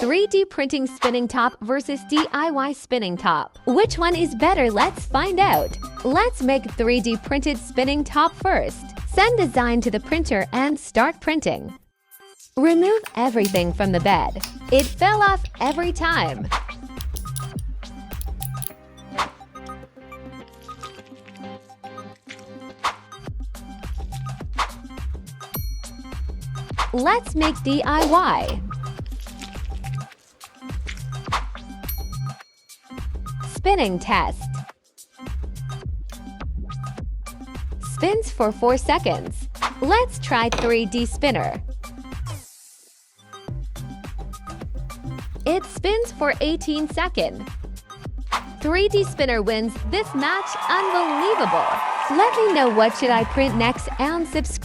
3D printing spinning top versus DIY spinning top. Which one is better? Let's find out. Let's make 3D printed spinning top first. Send design to the printer and start printing. Remove everything from the bed. It fell off every time. Let's make DIY. Spinning test. Spins for 4 seconds. Let's try 3D spinner. It spins for 18 seconds. 3D spinner wins this match. Unbelievable! Let me know what should I print next and subscribe.